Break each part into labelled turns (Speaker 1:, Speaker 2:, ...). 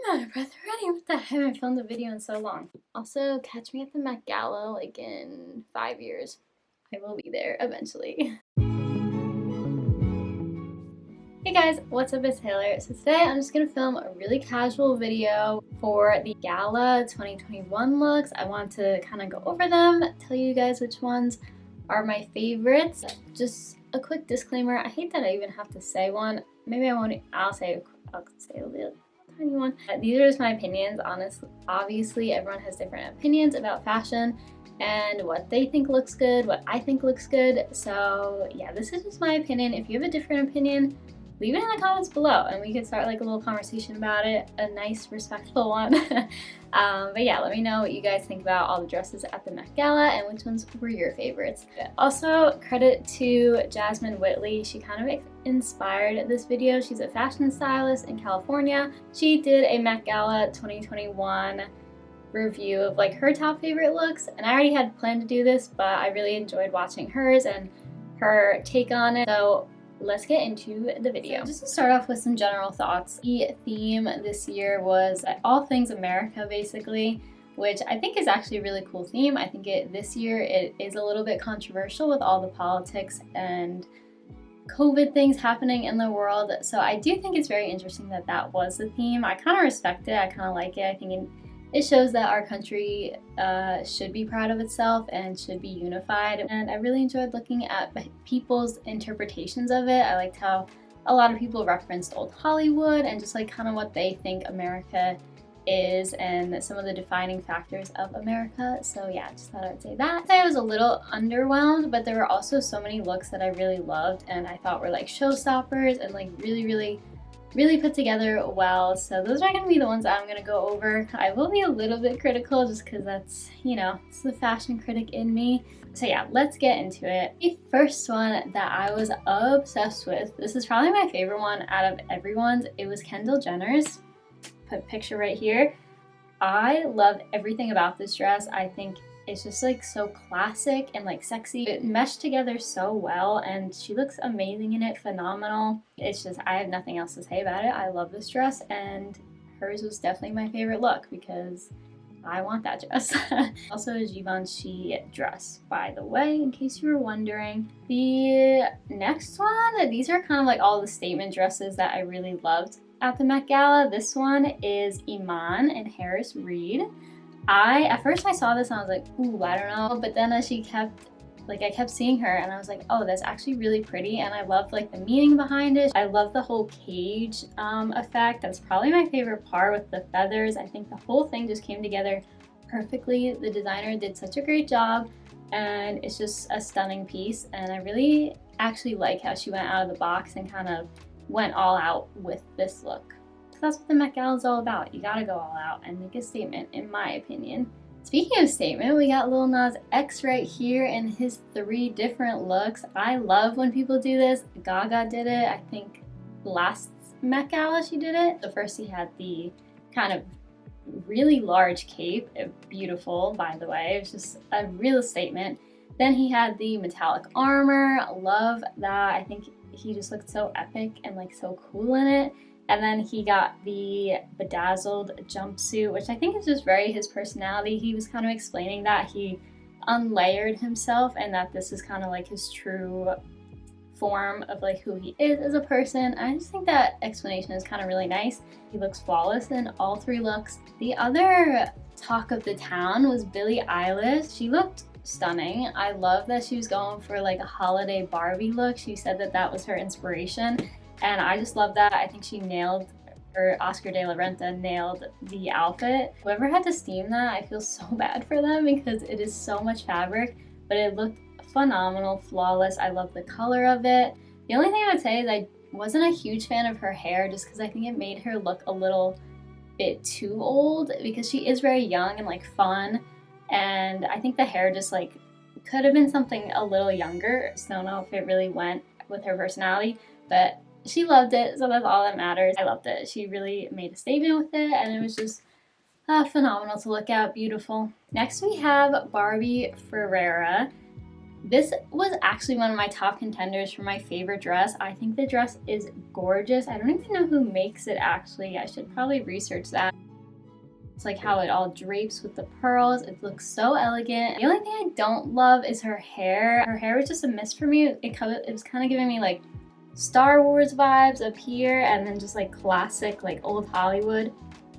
Speaker 1: I'm out of breath already. What the heck? I haven't filmed a video in so long. Also, catch me at the Met Gala like in 5 years. I will be there eventually. Hey guys, what's up? It's Taylor. So today I'm just gonna film a really casual video for the Gala 2021 looks. I want to kind of go over them, tell you guys which ones are my favorites. Just a quick disclaimer, I hate that I even have to say one. Maybe I won't, I'll say a little tiny one. These are just my opinions, honestly. Obviously, everyone has different opinions about fashion and what they think looks good, what I think looks good. So yeah, this is just my opinion. If you have a different opinion, leave it in the comments below and we could start like a little conversation about it, a nice respectful one. But yeah, let me know what you guys think about all the dresses at the Met Gala and which ones were your favorites. Also, credit to Jasmine Whitley. She kind of inspired this video. She's a fashion stylist in California. She did a Met Gala 2021 review of like her top favorite looks, and I already had planned to do this, but I really enjoyed watching hers and her take on it. So let's get into the video. So just to start off with some general thoughts, the theme this year was all things America basically, which I think is actually a really cool theme. I think this year it is a little bit controversial with all the politics and COVID things happening in the world. So I do think it's very interesting that that was the theme. I kind of respect it. I kind of like it. I think it shows that our country should be proud of itself and should be unified. And I really enjoyed looking at people's interpretations of it. I liked how a lot of people referenced old Hollywood and just like kind of what they think America is and some of the defining factors of America. So yeah, just thought I'd say that. I was a little underwhelmed, but there were also so many looks that I really loved and I thought were like showstoppers and like really put together well. So those are gonna be the ones that I'm gonna go over. I will be a little bit critical just because that's, you know, it's the fashion critic in me. So yeah, let's get into it. The first one that I was obsessed with, this is probably my favorite one out of everyone's, it was Kendall Jenner's. Put a picture right here. I love everything about this dress. I think it's just like so classic and like sexy. It meshed together so well and she looks amazing in it, phenomenal. It's just, I have nothing else to say about it. I love this dress and hers was definitely my favorite look because I want that dress. Also a Givenchy dress, by the way, in case you were wondering. The next one, these are kind of like all the statement dresses that I really loved at the Met Gala. This one is Iman and Harris Reed. At first I saw this and I was like, ooh, I don't know. But then as I kept seeing her and I was like, oh, that's actually really pretty. And I loved like the meaning behind it. I love the whole cage effect. That's probably my favorite part with the feathers. I think the whole thing just came together perfectly. The designer did such a great job and it's just a stunning piece. And I really actually like how she went out of the box and kind of went all out with this look. That's what the Met Gala is all about. You gotta go all out and make a statement, in my opinion. Speaking of statement, we got Lil Nas X right here in his 3 different looks. I love when people do this. Gaga did it, I think last Met Gala she did it. So first he had the kind of really large cape, beautiful by the way, it was just a real statement. Then he had the metallic armor, love that. I think he just looked so epic and like so cool in it. And then he got the bedazzled jumpsuit, which I think is just very his personality. He was kind of explaining that he unlayered himself and that this is kind of like his true form of like who he is as a person. I just think that explanation is kind of really nice. He looks flawless in all 3 looks. The other talk of the town was Billie Eilish. She looked stunning. I love that she was going for like a holiday Barbie look. She said that that was her inspiration. And I just love that. I think she nailed, or Oscar de la Renta nailed the outfit. Whoever had to steam that, I feel so bad for them because it is so much fabric, but it looked phenomenal, flawless. I love the color of it. The only thing I would say is I wasn't a huge fan of her hair just because I think it made her look a little bit too old because she is very young and like fun. And I think the hair just like could have been something a little younger. I just don't know if it really went with her personality, but she loved it, so that's all that matters. I loved it. She really made a statement with it, and it was just phenomenal to look at, beautiful. Next we have Barbie Ferreira. This was actually one of my top contenders for my favorite dress. I think the dress is gorgeous. I don't even know who makes it actually. I should probably research that. It's like how it all drapes with the pearls. It looks so elegant. The only thing I don't love is her hair. Her hair was just a miss for me. It was kind of giving me like Star Wars vibes up here and then just like classic like old Hollywood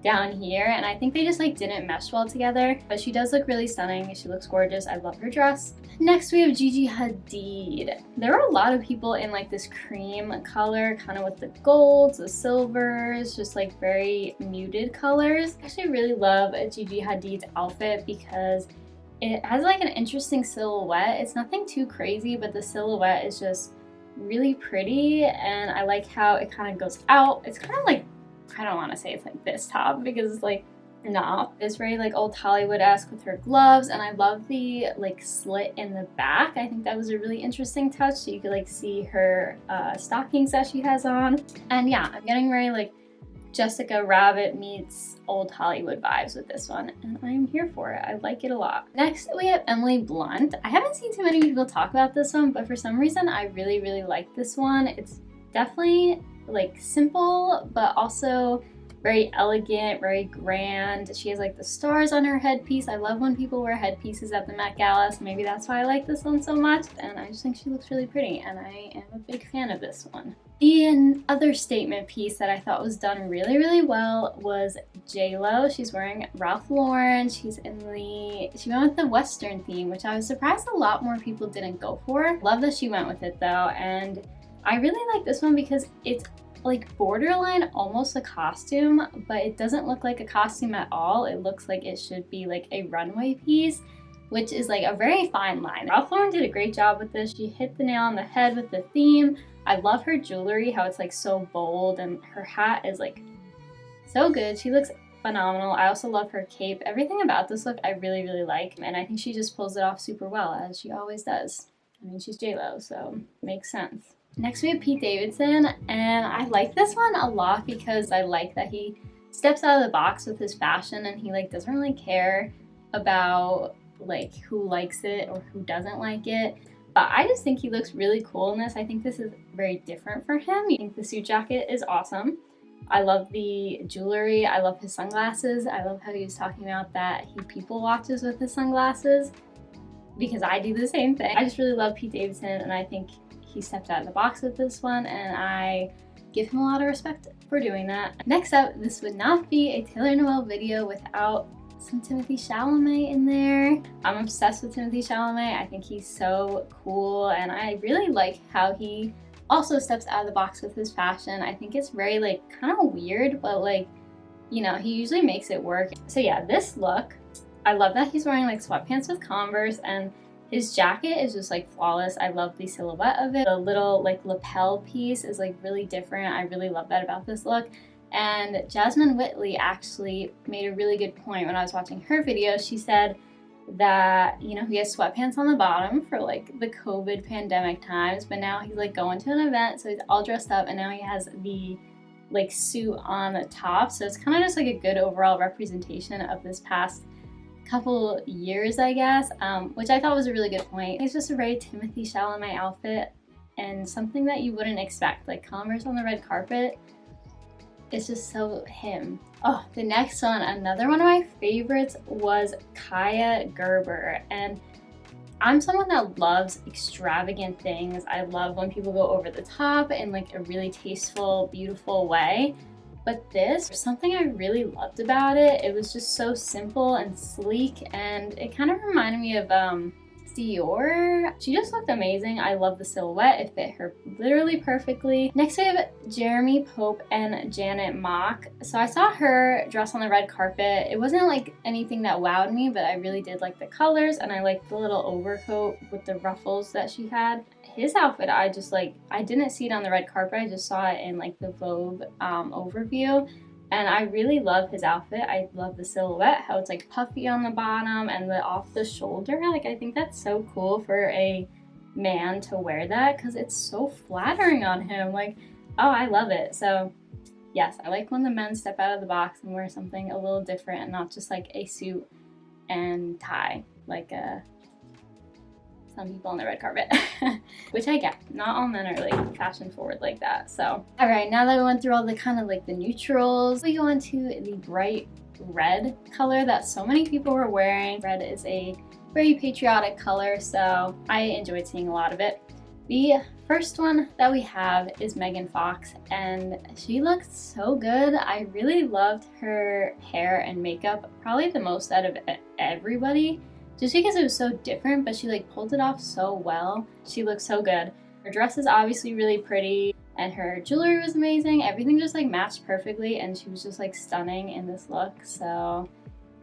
Speaker 1: down here, and I think they just like didn't mesh well together. But she does look really stunning. She looks gorgeous. I love her dress. Next we have Gigi Hadid. There are a lot of people in like this cream color, kind of with the golds, the silvers, just like very muted colors. I actually really love Gigi Hadid's outfit because it has like an interesting silhouette. It's nothing too crazy, but the silhouette is just really pretty, and I like how it kind of goes out. It's kind of like, I don't want to say it's like this top because it's like not. It's very like old Hollywood-esque with her gloves, and I love the like slit in the back. I think that was a really interesting touch, so you could like see her stockings that she has on. And yeah, I'm getting very like Jessica Rabbit meets old Hollywood vibes with this one, and I'm here for it. I like it a lot. Next we have Emily Blunt. I haven't seen too many people talk about this one, but for some reason I really like this one. It's definitely like simple, but also very elegant, very grand. She has like the stars on her headpiece. I love when people wear headpieces at the Met Gala, so maybe that's why I like this one so much. And I just think she looks really pretty, and I am a big fan of this one. The other statement piece that I thought was done really well was J-Lo. She's wearing Ralph Lauren. She went with the Western theme, which I was surprised a lot more people didn't go for. Love that she went with it though, and I really like this one because it's like borderline almost a costume, but it doesn't look like a costume at all. It looks like it should be like a runway piece, which is like a very fine line. Ralph Lauren did a great job with this. She hit the nail on the head with the theme. I love her jewelry, how it's like so bold, and her hat is like so good. She looks phenomenal. I also love her cape. Everything about this look I really like, and I think she just pulls it off super well, as she always does. I mean, she's J-Lo, so it makes sense. Next we have Pete Davidson, and I like this one a lot because I like that he steps out of the box with his fashion, and he like doesn't really care about like who likes it or who doesn't like it. But I just think he looks really cool in this. I think this is very different for him. I think the suit jacket is awesome. I love the jewelry. I love his sunglasses. I love how he was talking about that he people watches with his sunglasses, because I do the same thing. I just really love Pete Davidson, and I think he stepped out of the box with this one, and I give him a lot of respect for doing that. Next up, this would not be a Taylor Noel video without some Timothée Chalamet in there. I'm obsessed with Timothée Chalamet. I think he's so cool, and I really like how he also steps out of the box with his fashion. I think it's very like kind of weird, but like, you know, he usually makes it work. So yeah, this look, I love that he's wearing like sweatpants with Converse, and his jacket is just like flawless. I love the silhouette of it. The little like lapel piece is like really different. I really love that about this look. And Jasmine Whitley actually made a really good point when I was watching her video. She said that, you know, he has sweatpants on the bottom for like the COVID pandemic times, but now he's like going to an event, so he's all dressed up, and now he has the like suit on the top. So it's kind of just like a good overall representation of this past couple years, I guess, which I thought was a really good point. It's just a very Timothée Chalamet outfit, and something that you wouldn't expect, like Converse on the red carpet. It's just so him. Oh, the next one, another one of my favorites, was Kaya Gerber, and I'm someone that loves extravagant things. I love when people go over the top in like a really tasteful, beautiful way. But this, something I really loved about it, it was just so simple and sleek, and it kind of reminded me of Dior. She just looked amazing. I love the silhouette. It fit her literally perfectly. Next we have Jeremy Pope and Janet Mock. So I saw her dress on the red carpet. It wasn't like anything that wowed me, but I really did like the colors, and I liked the little overcoat with the ruffles that she had. His outfit, I just like, I didn't see it on the red carpet. I just saw it in like the Vogue overview. And I really love his outfit. I love the silhouette, how it's like puffy on the bottom and the off the shoulder. Like, I think that's so cool for a man to wear that, because it's so flattering on him. Like, oh, I love it. So yes, I like when the men step out of the box and wear something a little different and not just like a suit and tie, like a some people on the red carpet, which I get. Not all men are like fashion forward like that. So, all right, now that we went through all the kind of like the neutrals, we go on to the bright red color that so many people were wearing. Red is a very patriotic color, so I enjoyed seeing a lot of it. The first one that we have is Megan Fox, and she looked so good. I really loved her hair and makeup, probably the most out of everybody, just because it was so different, but she like pulled it off so well. She looked so good. Her dress is obviously really pretty, and her jewelry was amazing. Everything just like matched perfectly, and she was just like stunning in this look, so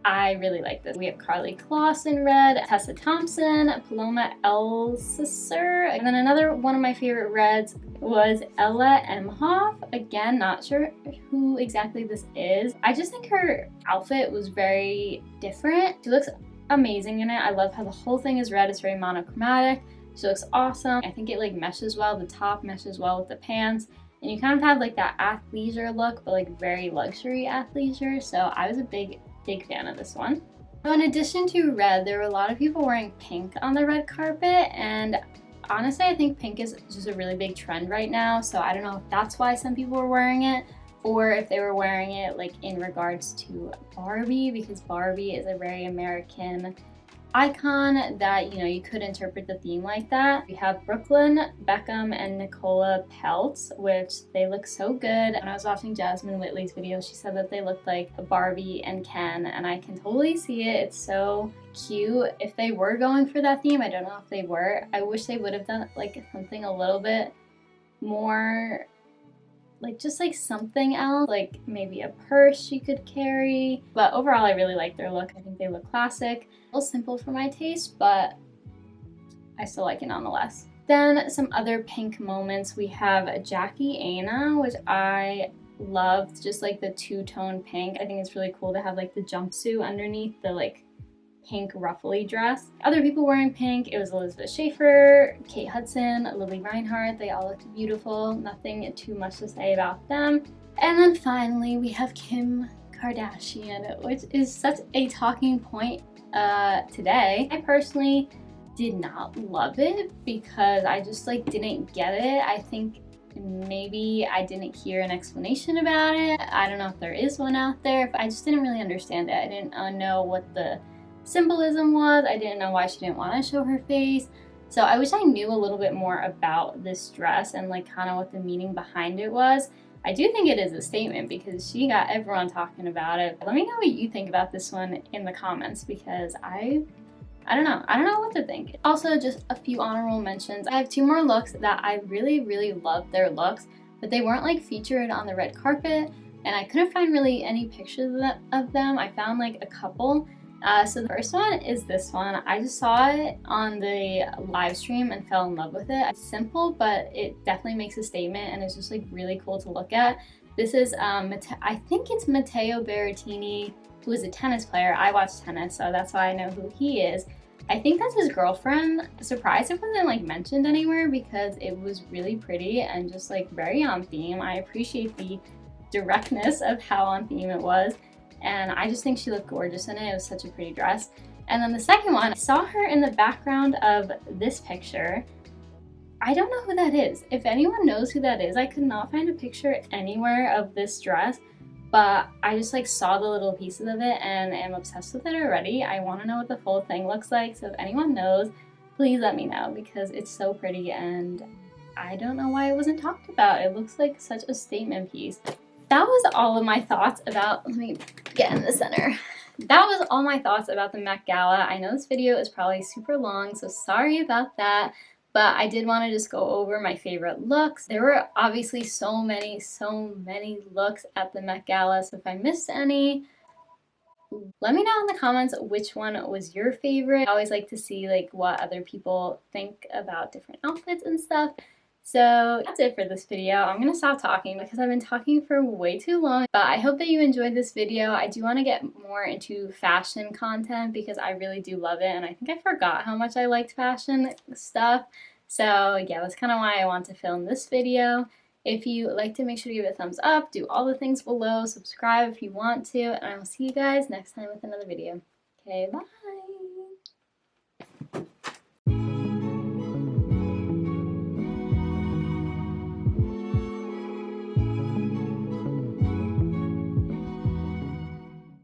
Speaker 1: I really like this. We have Carly Kloss in red, Tessa Thompson, Paloma Elsesser, and then another one of my favorite reds was Ella Emhoff. Again, not sure who exactly this is. I just think her outfit was very different. She looks amazing in it. I love how the whole thing is red. It's very monochromatic. She looks awesome. I think it like meshes well. The top meshes well with the pants. And you kind of have like that athleisure look, but like very luxury athleisure. So I was a big fan of this one. So in addition to red, there were a lot of people wearing pink on the red carpet, and honestly I think pink is just a really big trend right now, so I don't know if that's why some people were wearing it or if they were wearing it like in regards to Barbie, because Barbie is a very American icon that, you know, you could interpret the theme like that. We have Brooklyn Beckham and Nicola Peltz, which they look so good. When I was watching Jasmine Whitley's video, she said that they looked like Barbie and Ken, and I can totally see it. It's so cute. If they were going for that theme, I don't know if they were. I wish they would have done like something a little bit more like just like something else, like maybe a purse she could carry. But overall, I really like their look. I think they look classic. A little simple for my taste, but I still like it nonetheless. Then some other pink moments. We have Jackie Aina, which I loved, just like the two-tone pink. I think it's really cool to have like the jumpsuit underneath the like pink ruffly dress. Other people wearing pink, it was Elizabeth Schaefer, Kate Hudson, Lily Reinhart. They all looked beautiful. Nothing too much to say about them. And then finally we have Kim Kardashian, which is such a talking point today. I personally did not love it because I just like didn't get it. I think maybe I didn't hear an explanation about it. I don't know if there is one out there. I just didn't really understand it. I didn't know what the symbolism was. I didn't know why she didn't want to show her face. So I wish I knew a little bit more about this dress and like kind of what the meaning behind it was. I do think it is a statement because she got everyone talking about it. Let me know what you think about this one in the comments, because I don't know. I don't know what to think. Also, just a few honorable mentions. I have two more looks that I really loved their looks, but they weren't like featured on the red carpet, and I couldn't find really any pictures of them. I found like a couple. So the first one is this one. I just saw it on the live stream and fell in love with it. It's simple, but it definitely makes a statement, and it's just like really cool to look at. This is, I think it's Matteo Berrettini, who is a tennis player. I watch tennis, so that's why I know who he is. I think that's his girlfriend. Surprised it wasn't like mentioned anywhere because it was really pretty and just like very on theme. I appreciate the directness of how on theme it was. And I just think she looked gorgeous in it. It was such a pretty dress. And then the second one, I saw her in the background of this picture. I don't know who that is. If anyone knows who that is, I could not find a picture anywhere of this dress, but I just like saw the little pieces of it and am obsessed with it already. I want to know what the full thing looks like. So if anyone knows, please let me know, because it's so pretty and I don't know why it wasn't talked about. It looks like such a statement piece. That was all of my thoughts about, let me get in the center. That was all my thoughts about the Met Gala. I know this video is probably super long, so sorry about that, but I did want to just go over my favorite looks. There were obviously so many looks at the Met Gala, so if I missed any, let me know in the comments which one was your favorite. I always like to see like what other people think about different outfits and stuff. So that's it for this video. I'm gonna stop talking because I've been talking for way too long, but I hope that you enjoyed this video. I do want to get more into fashion content because I really do love it, and I think I forgot how much I liked fashion stuff. So yeah, that's kind of why I want to film this video. If you liked it, make sure to give it a thumbs up, do all the things below, subscribe if you want to, and I will see you guys next time with another video. Okay, bye!